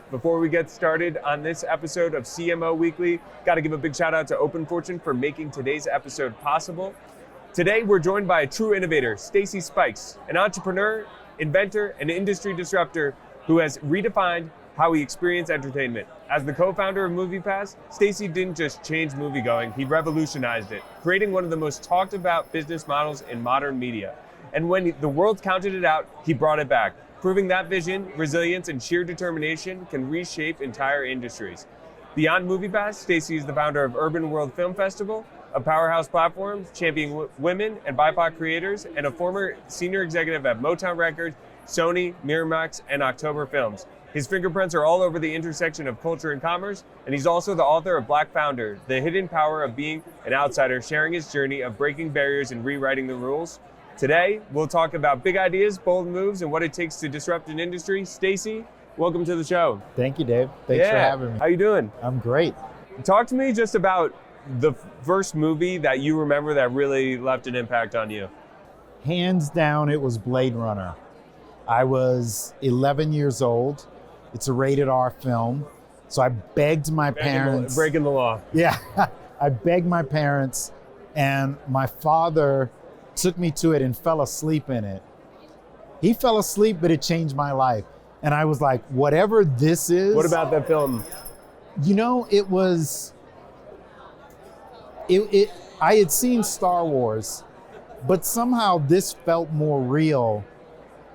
Before we get started on this episode of CMO Weekly, got to give a big shout out to Open Fortune for making today's episode possible. Today, we're joined by a true innovator, Stacy Spikes, an entrepreneur, inventor, and industry disruptor who has redefined how we experience entertainment. As the co-founder of MoviePass, Stacy didn't just change moviegoing, he revolutionized it, creating one of the most talked about business models in modern media. And when the world counted it out, he brought it back, proving that vision, resilience, and sheer determination can reshape entire industries. Beyond MoviePass, Stacy is the founder of Urban World Film Festival, a powerhouse platform championing women and BIPOC creators, and a former senior executive at Motown Records, Sony, Miramax, and October Films. His fingerprints are all over the intersection of culture and commerce, and he's also the author of Black Founder, The Hidden Power of Being an Outsider, sharing his journey of breaking barriers and rewriting the rules. Today, we'll talk about big ideas, bold moves, and what it takes to disrupt an industry. Stacy, welcome to the show. Thank you, Dave. Thanks for having me. How you doing? I'm great. Talk to me just about the first movie that you remember that really left an impact on you. Hands down, it was Blade Runner. I was 11 years old. It's a rated R film. So I begged my parents. Breaking the law. Yeah, I begged my parents, and my father took me to it and fell asleep in it. He fell asleep, but it changed my life. And I was like, whatever this is. What about that film? You know, it was, I had seen Star Wars, but somehow this felt more real.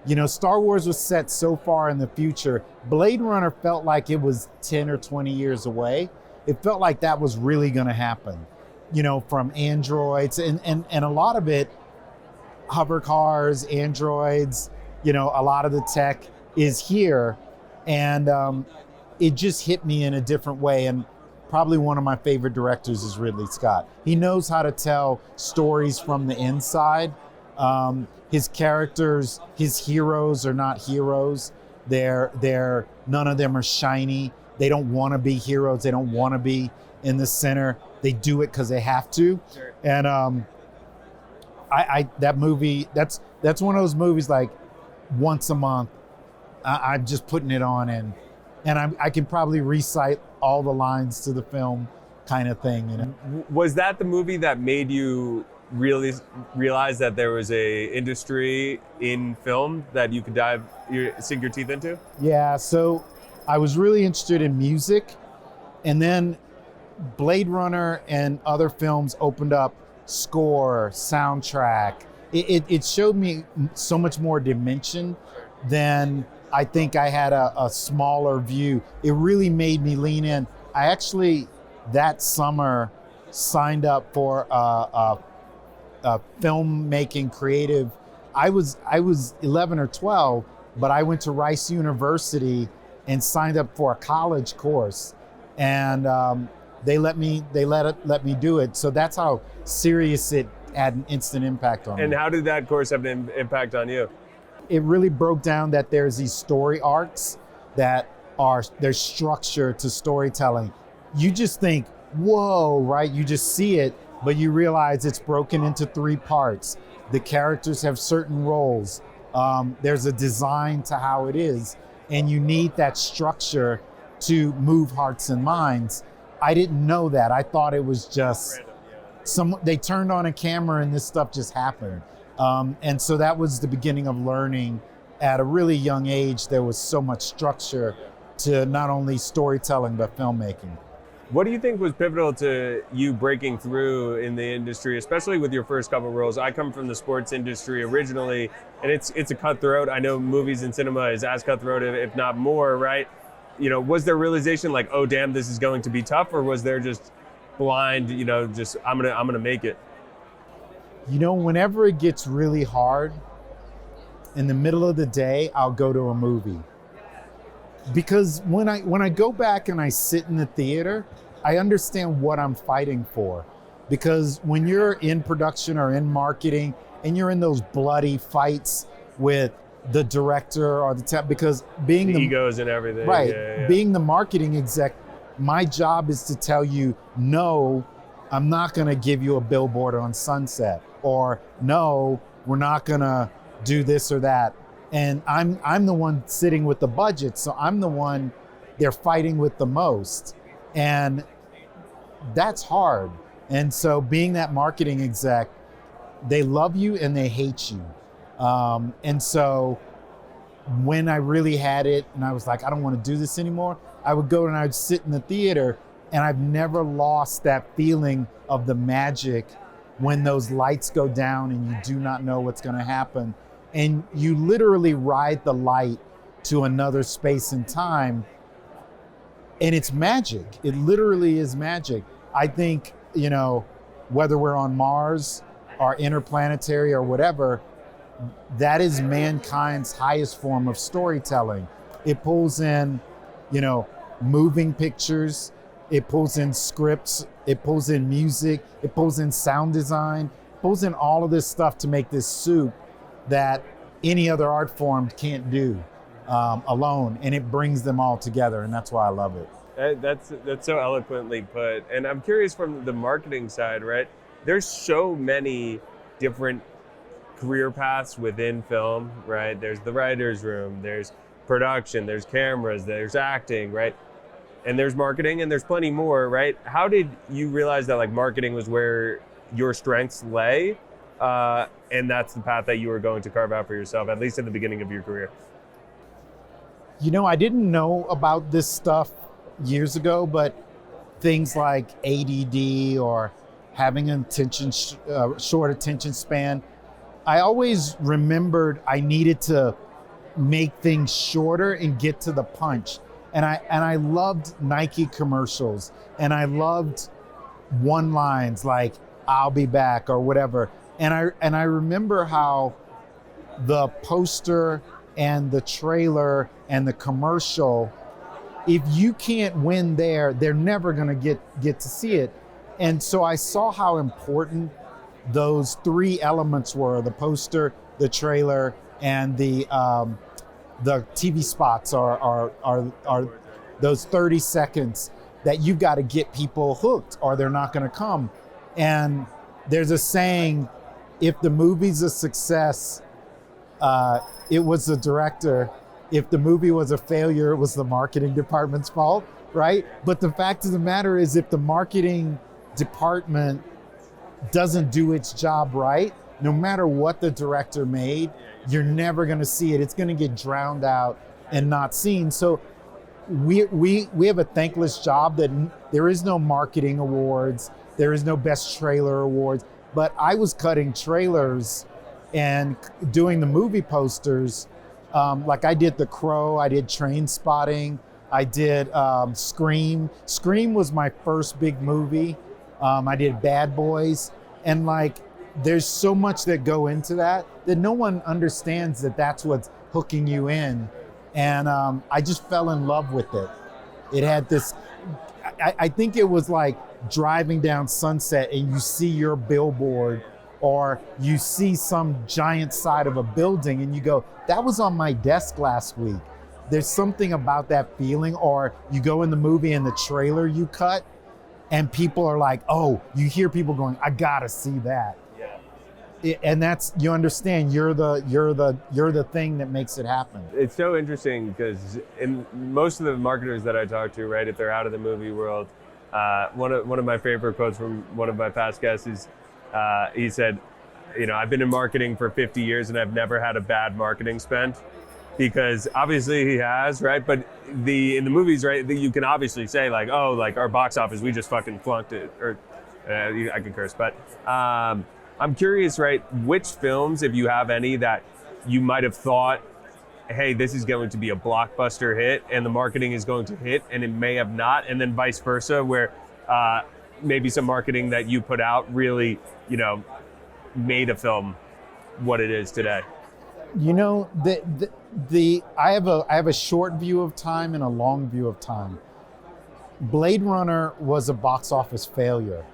You know, Star Wars was set so far in the future. Blade Runner felt like it was 10 or 20 years away. It felt like that was really gonna happen. You know, from androids and a lot of it, hover cars, androids, you know, a lot of the tech is here. And it just hit me in a different way. And probably one of my favorite directors is Ridley Scott. He knows how to tell stories from the inside. His characters, his heroes are not heroes. They're none of them are shiny. They don't want to be heroes. They don't want to be in the center. They do it because they have to. Sure. And that movie, that's one of those movies like once a month, I'm just putting it on and I can probably recite all the lines to the film kind of thing. You know? Was that the movie that made you really realize that there was a industry in film that you could sink your teeth into? Yeah, so I was really interested in music, and then Blade Runner and other films opened up score, soundtrack. It showed me so much more dimension than I think I had a smaller view. It really made me lean in. I actually, that summer, signed up for a filmmaking creative. I was 11 or 12, but I went to Rice University and signed up for a college course. And they let me do it. So that's how serious it had an instant impact on me. And how did that course have an impact on you? It really broke down that there's these story arcs that there's structure to storytelling. You just think, whoa, right? You just see it, but you realize it's broken into 3 parts. The characters have certain roles. There's a design to how it is, and you need that structure to move hearts and minds. I didn't know that. I thought it was just they turned on a camera and this stuff just happened. And so that was the beginning of learning at a really young age. There was so much structure to not only storytelling, but filmmaking. What do you think was pivotal to you breaking through in the industry, especially with your first couple of roles? I come from the sports industry originally, and it's a cutthroat. I know movies and cinema is as cutthroat, if not more, right? You know, was there realization like, oh damn, this is going to be tough, or was there just blind, you know, just I'm gonna make it? You know, whenever it gets really hard, in the middle of the day, I'll go to a movie. Because when I go back and I sit in the theater, I understand what I'm fighting for. Because when you're in production or in marketing and you're in those bloody fights with the director or the tech, because being the egos and everything, right? Yeah. Being the marketing exec, my job is to tell you, no, I'm not going to give you a billboard on Sunset, or no, we're not going to do this or that. And I'm the one sitting with the budget, so I'm the one they're fighting with the most. And that's hard. And so being that marketing exec, they love you and they hate you. And so when I really had it and I was like, I don't want to do this anymore, I would go and I'd sit in the theater, and I've never lost that feeling of the magic when those lights go down and you do not know what's going to happen. And you literally ride the light to another space and time. And it's magic. It literally is magic. I think, you know, whether we're on Mars or interplanetary or whatever, that is mankind's highest form of storytelling. It pulls in, you know, moving pictures, it pulls in scripts, it pulls in music, it pulls in sound design, pulls in all of this stuff to make this soup that any other art form can't do alone, and it brings them all together, and that's why I love it. That's so eloquently put. And I'm curious from the marketing side, right? There's so many different career paths within film, right? There's the writer's room, there's production, there's cameras, there's acting, right? And there's marketing, and there's plenty more, right? How did you realize that like marketing was where your strengths lay, and that's the path that you were going to carve out for yourself, at least in the beginning of your career? You know, I didn't know about this stuff years ago, but things like ADD or having an short attention span, I always remembered I needed to make things shorter and get to the punch. And I loved Nike commercials, and I loved one lines like "I'll be back" or whatever. And I remember how the poster and the trailer and the commercial, if you can't win there, they're never gonna get to see it. And so I saw how important those three elements were: the poster, the trailer, and the TV spots are those 30 seconds that you've got to get people hooked or they're not going to come. And there's a saying, if the movie's a success, it was the director. If the movie was a failure, it was the marketing department's fault, right? But the fact of the matter is, if the marketing department doesn't do its job right, no matter what the director made, you're never going to see it. It's going to get drowned out and not seen. So we have a thankless job that there is no marketing awards, there is no best trailer awards. But I was cutting trailers and doing the movie posters. Like I did The Crow, I did Train Spotting, I did Scream. Scream was my first big movie. I did Bad Boys, and like, there's so much that go into that no one understands that that's what's hooking you in. And I just fell in love with it. It had this, I think it was like driving down Sunset and you see your billboard, or you see some giant side of a building and you go, that was on my desk last week. There's something about that feeling. Or you go in the movie and the trailer you cut, and people are like, oh, you hear people going, I gotta see that. Yeah. And that's, you understand, you're the thing that makes it happen. It's so interesting because in most of the marketers that I talk to, right, if they're out of the movie world, one of my favorite quotes from one of my past guests is, he said, you know, I've been in marketing for 50 years and I've never had a bad marketing spend. Because obviously he has, right? But in the movies, right, you can obviously say like, oh, like our box office, we just fucking flunked it, or I can curse. But I'm curious, right, which films, if you have any, that you might have thought, hey, this is going to be a blockbuster hit, and the marketing is going to hit, and it may have not, and then vice versa, where maybe some marketing that you put out really, you know, made a film what it is today. You know, I have a short view of time and a long view of time. Blade Runner was a box office failure.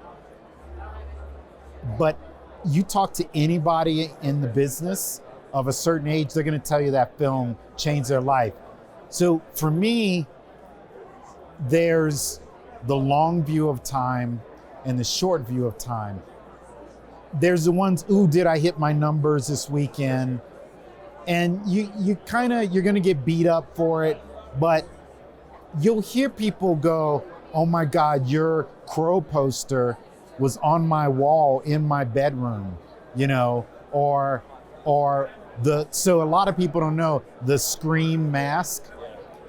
But you talk to anybody in the business of a certain age, they're going to tell you that film changed their life. So for me, there's the long view of time and the short view of time. There's the ones, ooh, did I hit my numbers this weekend? And you're gonna get beat up for it, but you'll hear people go, oh my God, your Crow poster was on my wall in my bedroom, or so a lot of people don't know the Scream mask.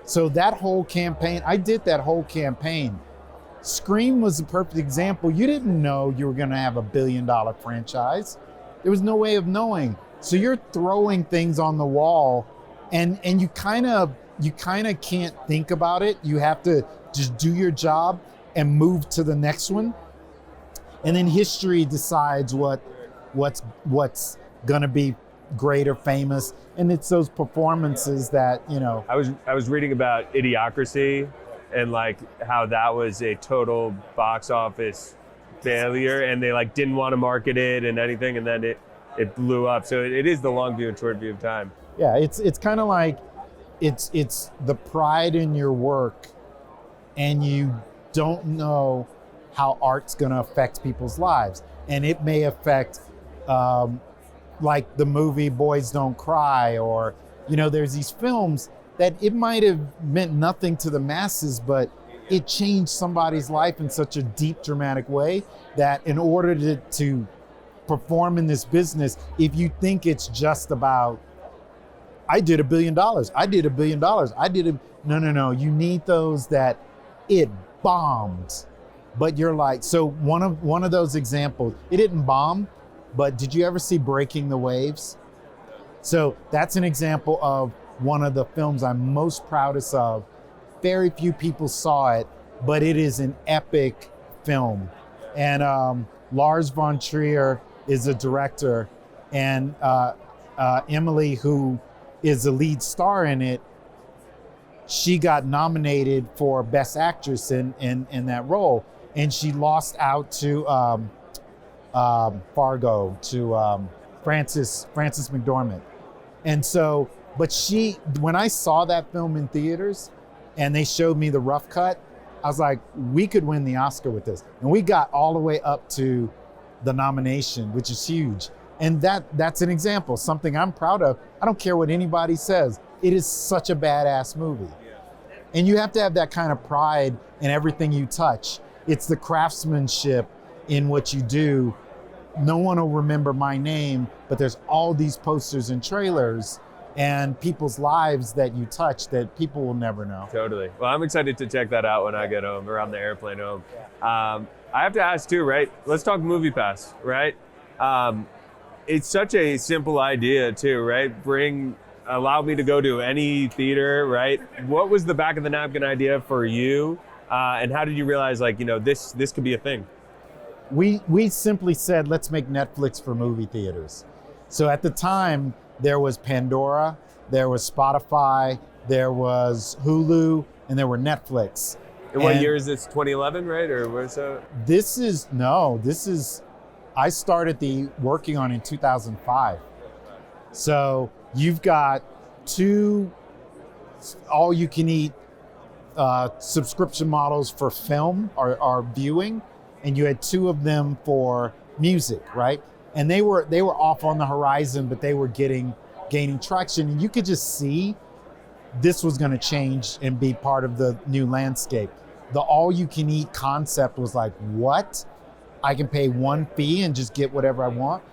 So that whole campaign, I did that whole campaign. Scream was a perfect example. You didn't know you were gonna have a $1 billion franchise. There was no way of knowing. So you're throwing things on the wall and you kind of can't think about it. You have to just do your job and move to the next one. And then history decides what's gonna be great or famous. And it's those performances that, I was reading about Idiocracy and like how that was a total box office failure, and they like didn't want to market it and anything, and then it blew up. So it is the long view and short view of time. Yeah, it's kind of like it's the pride in your work, and you don't know how art's going to affect people's lives, and it may affect like the movie Boys Don't Cry, or there's these films that it might have meant nothing to the masses, but it changed somebody's life in such a deep, dramatic way that in order to perform in this business, if you think it's just about, I did $1 billion, I did $1 billion, no, you need those that it bombed. But you're like, so one of those examples, it didn't bomb, but did you ever see Breaking the Waves? So that's an example of one of the films I'm most proudest of. Very few people saw it, but it is an epic film. And Lars von Trier is a director, and Emily, who is the lead star in it, she got nominated for Best Actress in that role, and she lost out to Fargo, to Frances McDormand. And so, but when I saw that film in theaters and they showed me the rough cut, I was like, we could win the Oscar with this. And we got all the way up to the nomination, which is huge. And that's an example, something I'm proud of. I don't care what anybody says. It is such a badass movie. And you have to have that kind of pride in everything you touch. It's the craftsmanship in what you do. No one will remember my name, but there's all these posters and trailers and people's lives that you touch that people will never know. Totally. Well, I'm excited to check that out when I get home, or on the airplane home. I have to ask too, right? Let's talk MoviePass, right? It's such a simple idea too, right? Allow me to go to any theater, right? What was the back of the napkin idea for you? And how did you realize this could be a thing? We simply said, let's make Netflix for movie theaters. So at the time, there was Pandora, there was Spotify, there was Hulu, and there were Netflix. And what year is this? 2011, right? Or where's that? I started working on in 2005. So you've got 2 all-you-can-eat subscription models for film or viewing, and you had 2 of them for music, right? And they were off on the horizon, but they were gaining traction, and you could just see this was going to change and be part of the new landscape. The all-you-can-eat concept was like, what? I can pay one fee and just get whatever I want?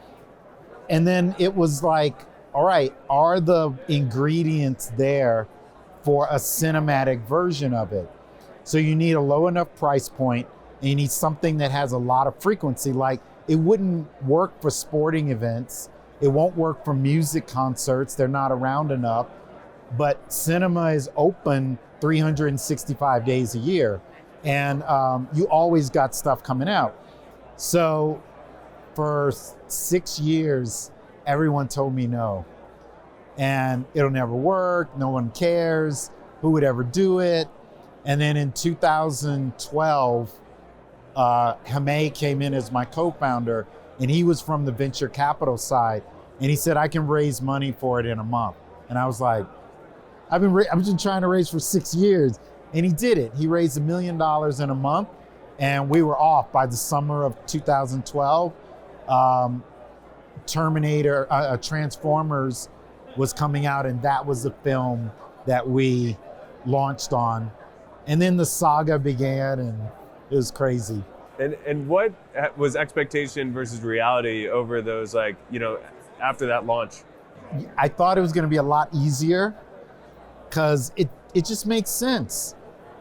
And then it was like, all right, are the ingredients there for a cinematic version of it? So you need a low enough price point, and you need something that has a lot of frequency. Like, it wouldn't work for sporting events. It won't work for music concerts. They're not around enough. But cinema is open 365 days a year. And you always got stuff coming out. So for 6 years, everyone told me no. And it'll never work. No one cares. Who would ever do it? And then in 2012, Hamay came in as my co-founder, and he was from the venture capital side. And he said, I can raise money for it in a month. And I was like, I've been trying to raise for 6 years. And he did it. He raised $1 million in a month, and we were off by the summer of 2012. Transformers was coming out, and that was the film that we launched on. And then the saga began, and it was crazy. And what was expectation versus reality over those, like, you know, after that launch? I thought it was going to be a lot easier because it just makes sense.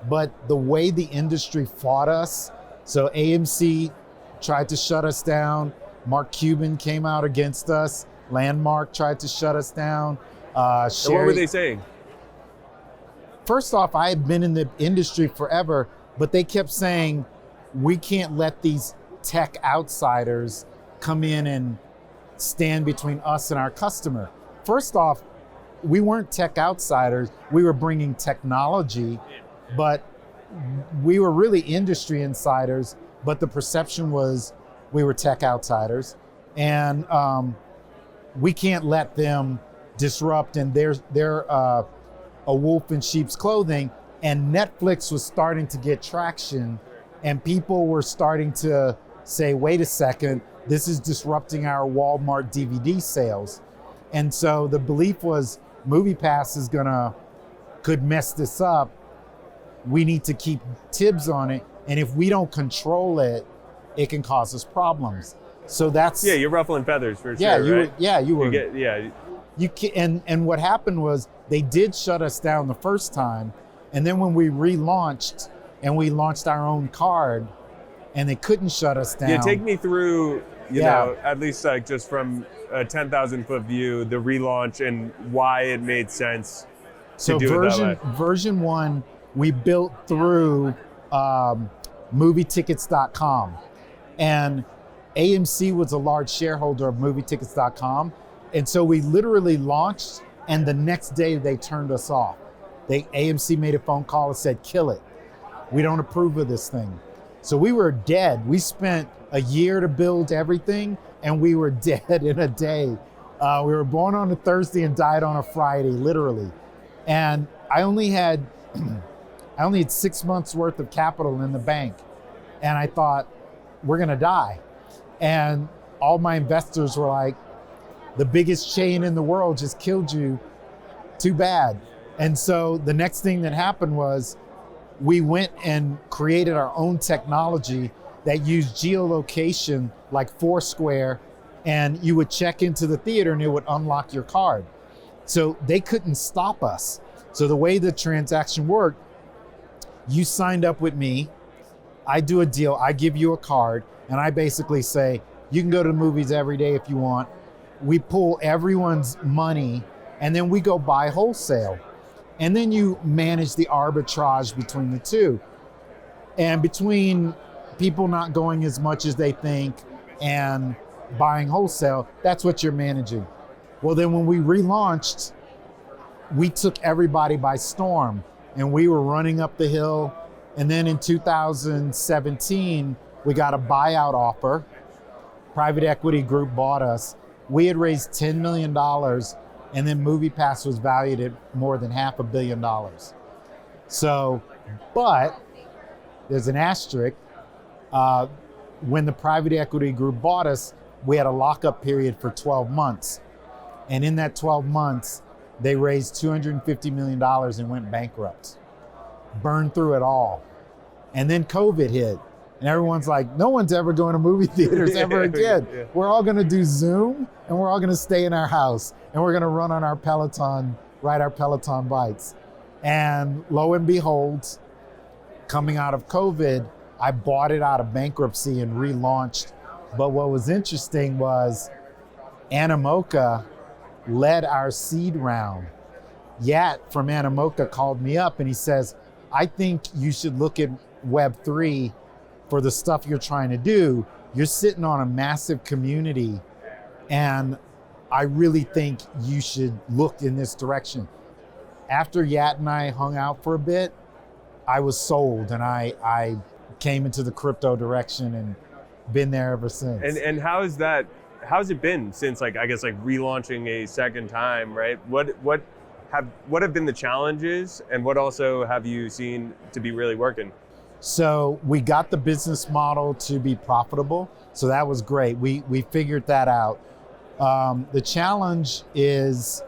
But the way the industry fought us, so AMC tried to shut us down. Mark Cuban came out against us. Landmark tried to shut us down. And what were they saying? First off, I had been in the industry forever, but they kept saying, we can't let these tech outsiders come in and stand between us and our customer. First off, we weren't tech outsiders. We were bringing technology, but we were really industry insiders, but the perception was we were tech outsiders. And we can't let them disrupt, and they're a wolf in sheep's clothing. And Netflix was starting to get traction, and people were starting to say, wait a second, this is disrupting our Walmart DVD sales. And so the belief was MoviePass could mess this up. We need to keep tabs on it. And if we don't control it, it can cause us problems. So that's... Yeah, you're ruffling feathers for yeah, sure, you right? were, yeah, you were. And what happened was they did shut us down the first time. And then when we relaunched and we launched our own card and they couldn't shut us down. Yeah, take me through, you know, at least like just from a 10,000 foot view, the relaunch and why it made sense to do it that way. Version 1, we built through movietickets.com. And AMC was a large shareholder of movietickets.com. And so we literally launched, and the next day they turned us off. AMC made a phone call and said, kill it. We don't approve of this thing. So we were dead. We spent a year to build everything, and we were dead in a day. We were born on a Thursday and died on a Friday, literally. And I only had 6 months worth of capital in the bank. And I thought, we're gonna die. And all my investors were like, the biggest chain in the world just killed you, too bad. And so the next thing that happened was we went and created our own technology that used geolocation like Foursquare, and you would check into the theater and it would unlock your card. So they couldn't stop us. So the way the transaction worked, you signed up with me, I do a deal, I give you a card, and I basically say, you can go to the movies every day if you want. We pull everyone's money, and then we go buy wholesale. And then you manage the arbitrage between the two. And between people not going as much as they think and buying wholesale, that's what you're managing. Well, then when we relaunched, we took everybody by storm, and we were running up the hill. And then in 2017, we got a buyout offer. Private equity group bought us. We had raised $10 million, and then MoviePass was valued at more than $500 million. So, but there's an asterisk. When the private equity group bought us, we had a lockup period for 12 months. And in that 12 months, they raised $250 million and went bankrupt. Burned through it all. And then COVID hit. And everyone's like, no one's ever going to movie theaters ever again. Yeah. We're all going to do Zoom, and we're all going to stay in our house, and we're going to run on our Peloton, ride our Peloton bikes. And lo and behold, coming out of COVID, I bought it out of bankruptcy and relaunched. But what was interesting was Animoca led our seed round. Yat from Animoca called me up and he says, I think you should look at Web3 for the stuff you're trying to do. You're sitting on a massive community, and I really think you should look in this direction. After Yat and I hung out for a bit, I was sold, and I came into the crypto direction and been there ever since. And how's it been since, like, I guess, like relaunching a second time, right? What have been the challenges, and what also have you seen to be really working? So we got the business model to be profitable. So that was great. We figured that out. The challenge is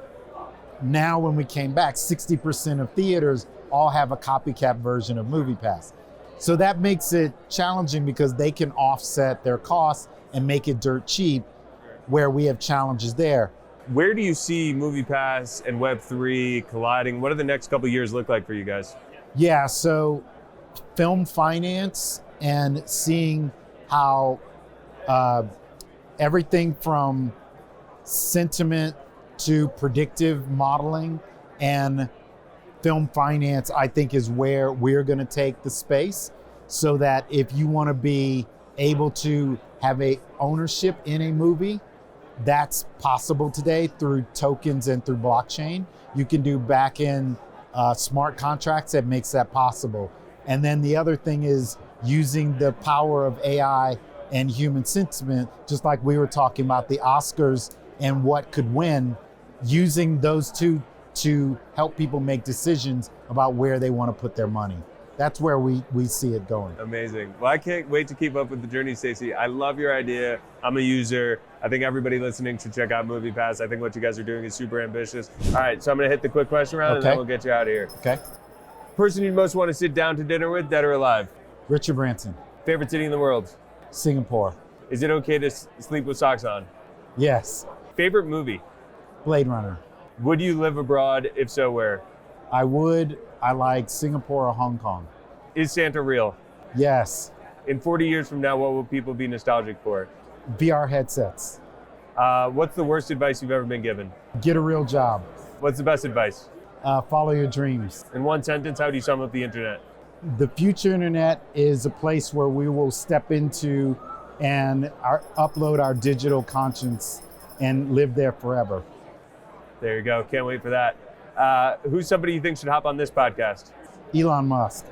now when we came back, 60% of theaters all have a copycat version of MoviePass. So that makes it challenging because they can offset their costs and make it dirt cheap, where we have challenges there. Where do you see MoviePass and Web3 colliding? What do the next couple of years look like for you guys? Yeah, so film finance and seeing how everything from sentiment to predictive modeling and film finance, I think, is where we're going to take the space, so that if you want to be able to have a ownership in a movie, that's possible today through tokens and through blockchain. You can do back-end smart contracts that makes that possible. And then the other thing is using the power of AI and human sentiment, just like we were talking about the Oscars and what could win, using those two to help people make decisions about where they want to put their money. That's where we see it going. Amazing. Well, I can't wait to keep up with the journey, Stacy. I love your idea. I'm a user. I think everybody listening should check out MoviePass. I think what you guys are doing is super ambitious. All right, so I'm gonna hit the quick question round, and then we'll get you out of here. Okay. Person you'd most want to sit down to dinner with, dead or alive? Richard Branson. Favorite city in the world? Singapore. Is it okay to sleep with socks on? Yes. Favorite movie? Blade Runner. Would you live abroad? If so, where? I would. I like Singapore or Hong Kong. Is Santa real? Yes. In 40 years from now, what will people be nostalgic for? VR headsets. What's the worst advice you've ever been given? Get a real job. What's the best advice? Follow your dreams. In one sentence, how do you sum up the internet? The future internet is a place where we will step into and upload our digital conscience and live there forever. There you go. Can't wait for that. Who's somebody you think should hop on this podcast? Elon Musk.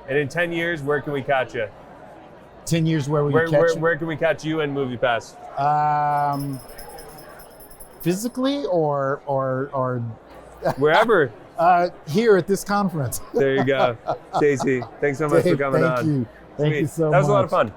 And in 10 years, where can we catch you? 10 years where we catch you? Where can we catch you and MoviePass? Physically or Wherever. here at this conference. There you go. Stacy, thanks so much for coming on. Thank you. Thank you so much. That was a lot of fun.